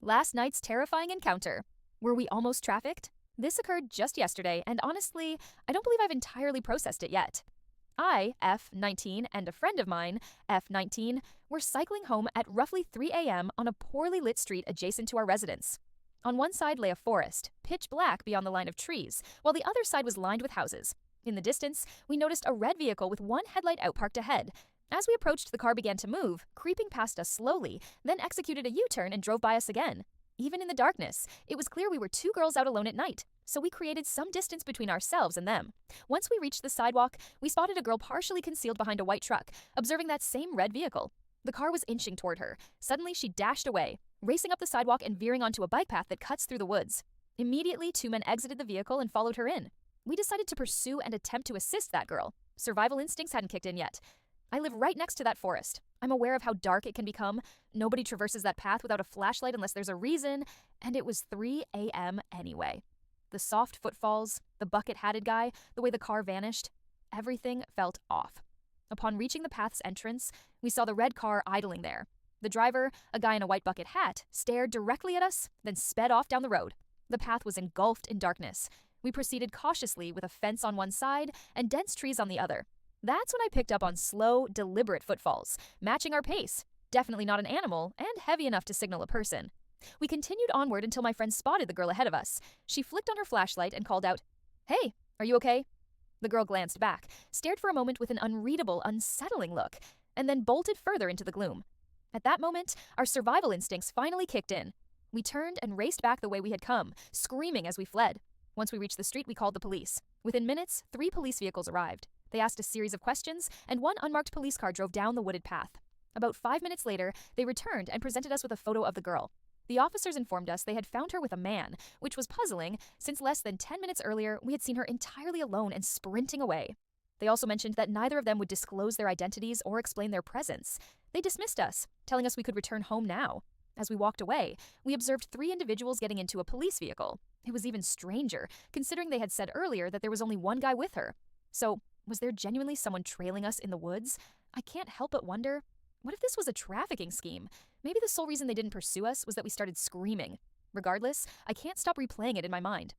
Last night's terrifying encounter. Were we almost trafficked? This occurred just yesterday, and honestly, I don't believe I've entirely processed it yet. I, F19, and a friend of mine, F19, were cycling home at roughly 3 a.m. on a poorly lit street adjacent to our residence. On one side lay a forest, pitch black beyond the line of trees, while the other side was lined with houses. In the distance, we noticed a red vehicle with one headlight out parked ahead. As we approached, the car began to move, creeping past us slowly, then executed a U-turn and drove by us again. Even in the darkness, it was clear we were two girls out alone at night, so we created some distance between ourselves and them. Once we reached the sidewalk, we spotted a girl partially concealed behind a white truck, observing that same red vehicle. The car was inching toward her. Suddenly, she dashed away, racing up the sidewalk and veering onto a bike path that cuts through the woods. Immediately, two men exited the vehicle and followed her in. We decided to pursue and attempt to assist that girl. Survival instincts hadn't kicked in yet. I live right next to that forest. I'm aware of how dark it can become. Nobody traverses that path without a flashlight unless there's a reason, and it was 3 a.m. anyway. The soft footfalls, the bucket-hatted guy, the way the car vanished, everything felt off. Upon reaching the path's entrance, we saw the red car idling there. The driver, a guy in a white bucket hat, stared directly at us, then sped off down the road. The path was engulfed in darkness. We proceeded cautiously with a fence on one side and dense trees on the other. That's when I picked up on slow, deliberate footfalls, matching our pace. Definitely not an animal, and heavy enough to signal a person. We continued onward until my friend spotted the girl ahead of us. She flicked on her flashlight and called out, "Hey, are you okay?" The girl glanced back, stared for a moment with an unreadable, unsettling look, and then bolted further into the gloom. At that moment, our survival instincts finally kicked in. We turned and raced back the way we had come, screaming as we fled. Once we reached the street, we called the police. Within minutes, 3 police vehicles arrived. They asked a series of questions, and one unmarked police car drove down the wooded path. About 5 minutes later, they returned and presented us with a photo of the girl. The officers informed us they had found her with a man, which was puzzling since less than 10 minutes earlier we had seen her entirely alone and sprinting away. They also mentioned that neither of them would disclose their identities or explain their presence. They dismissed us, telling us we could return home now. As we walked away, we observed 3 individuals getting into a police vehicle. It was even stranger, considering they had said earlier that there was only one guy with her. So, was there genuinely someone trailing us in the woods? I can't help but wonder, what if this was a trafficking scheme? Maybe the sole reason they didn't pursue us was that we started screaming. Regardless, I can't stop replaying it in my mind.